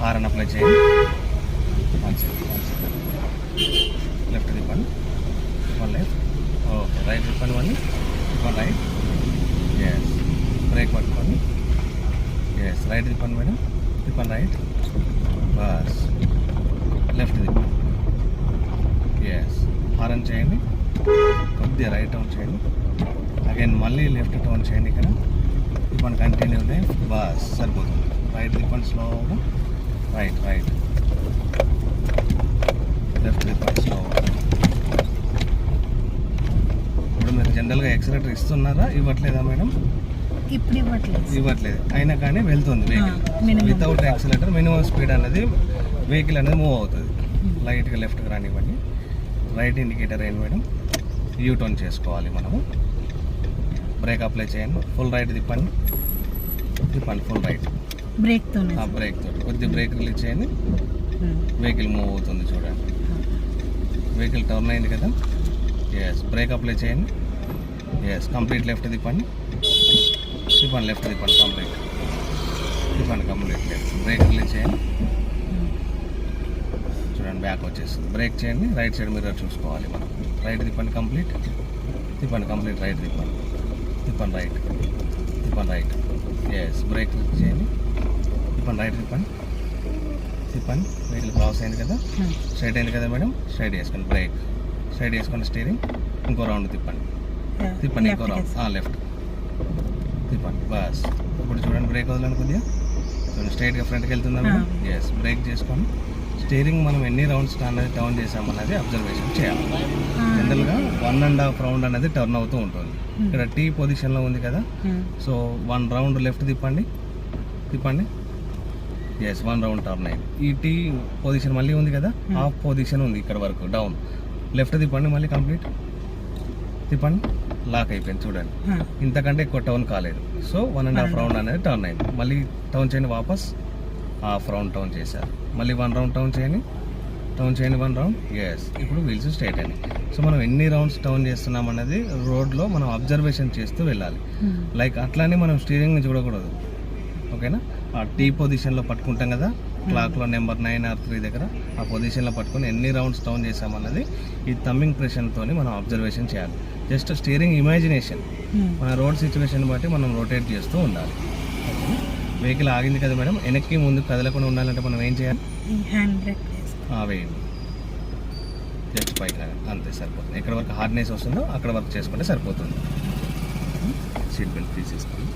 Horn apply చేయండి. One second. Left తిప్పండి. One left. Okay, right తిప్పండి. One right. ఎస్. బ్రేక్ పట్టుకోండి. Yes, right తిప్పండి మేడం. తిప్పండి రైట్. బస్. లెఫ్ట్ తిప్పండి. ఎస్, హారన్ చేయండి. కొద్దిగా రైట్ టర్న్ చేయండి. అగైన్ మళ్ళీ లెఫ్ట్ టర్న్ చేయండి. ఇక్కడ తిప్పండి, కంటిన్యూ లెఫ్ట్. బస్, సరిపోతుంది. రైట్ తిప్పండి స్లోగా. రైట్. లెఫ్ట్ తిప్పండి స్లోగా. ఇప్పుడు మీరు జనరల్గా యాక్సిలరేటర్ ఇస్తున్నారా, ఇవ్వట్లేదా మేడం? ఇప్పుడు ఇవ్వట్లేదు, అయినా కానీ వెళ్తుంది vehicle. Without accelerator minimum speed అనేది వెహికల్ అనేది మూవ్ అవుతుంది. లైట్గా లెఫ్ట్కి రానివ్వండి. రైట్ ఇండికేటర్ ఏంటి మేడం? యూ టర్న్ చేసుకోవాలి మనము. బ్రేక్ అప్లై చేయండి. ఫుల్ రైట్ తిప్పండి. Full right. బ్రేక్ తోటి కొద్ది బ్రేక్ రిలీజ్ చేయండి. వెహికల్ మూవ్ అవుతుంది చూడండి. వెహికల్ టర్న్ అయింది కదా. ఎస్, బ్రేక్ అప్లై చేయండి. ఎస్, కంప్లీట్ లెఫ్ట్ తిప్పండి. లెఫ్ట్ తిప్పండి. Complete left. బ్రేక్ రిలీజ్ చేయండి. చూడండి, బ్యాక్ వచ్చేస్తుంది. బ్రేక్ చేయండి. రైట్ సైడ్ మిర్రర్ చూసుకోవాలి మనం. రైట్ తిప్పండి. కంప్లీట్. రైట్ తిప్పండి. రైట్. ఎస్, బ్రేక్ చేయండి. రైట్ తిప్పండి. వెహికల్ క్రాస్ అయింది కదా. స్ట్రైట్ అయింది కదా మేడం. స్ట్రైట్ వేసుకోండి. బ్రేక్ స్ట్రైట్ వేసుకోండి. స్టీరింగ్ ఇంకో రౌండ్ తిప్పండి. ఇంకో రౌండ్. లెఫ్ట్ తిప్పండి. బస్. ఇప్పుడు చూడండి, బ్రేక్ వదలండి కొద్దిగా. చూడండి, స్ట్రైట్గా ఫ్రంట్కి వెళ్తుందా మేడం. ఎస్, బ్రేక్ చేసుకొని స్టీరింగ్ మనం ఎన్ని రౌండ్స్ అనేది టర్న్ చేసామన్నది అబ్జర్వేషన్ చేయాలి. జనరల్గా 1.5 రౌండ్ అనేది టర్న్ అవుతూ ఉంటుంది. ఇక్కడ టీ పొజిషన్లో ఉంది కదా. సో 1 రౌండ్ లెఫ్ట్ తిప్పండి. ఎస్, 1 రౌండ్ టర్న్ అయింది. ఈ టీ పొజిషన్ మళ్ళీ ఉంది కదా, హాఫ్ పొజిషన్ ఉంది ఇక్కడ వరకు డౌన్. లెఫ్ట్ తిప్పండి. మళ్ళీ కంప్లీట్ తిప్పండి. లాక్ అయిపోయింది చూడండి. ఇంతకంటే ఎక్కువ టర్న్ కాలేదు. సో 1.5 రౌండ్ అనేది టర్న్ అయింది. మళ్ళీ టర్న్ చేయండి. వాపస్ హాఫ్ రౌండ్ టర్న్ చేశారు. మళ్ళీ 1 రౌండ్ టర్న్ చేయండి. 1 రౌండ్. ఎస్, ఇప్పుడు వీల్స్ స్ట్రైట్ అయింది. సో మనం ఎన్ని రౌండ్స్ టర్న్ చేస్తున్నాం అన్నది రోడ్లో మనం అబ్జర్వేషన్ చేస్తూ వెళ్ళాలి. లైక్ అట్లానే మనం స్టీరింగ్ చూడకూడదు. ఓకేనా? ఆ టీ పొజిషన్లో పట్టుకుంటాం కదా, క్లాక్లో నెంబర్ 9 or 3 దగ్గర ఆ పొజిషన్లో పట్టుకొని ఎన్ని రౌండ్స్ టర్న్ చేసామన్నది ఈ థంబింగ్ ప్రెషర్తో మనం అబ్జర్వేషన్ చేయాలి. Just steering imagination. మన రోడ్ సిచ్యువేషన్ బట్టి మనం రొటేట్ చేస్తూ ఉండాలి. ఓకేనా? వెహికల్ ఆగింది కదా మేడం, వెనక్కి ముందు కదలకుండా ఉండాలంటే మనం ఏం చేయాలి? హ్యాండ్ బ్రేక్ వేయండి. జస్ట్ పైకి అంతే సరిపోతుంది. ఎక్కడ వరకు హార్డ్నెస్ వస్తుందో అక్కడ వరకు చేసుకుంటే సరిపోతుంది. సీట్ బెల్ట్ తీసేసుకోండి.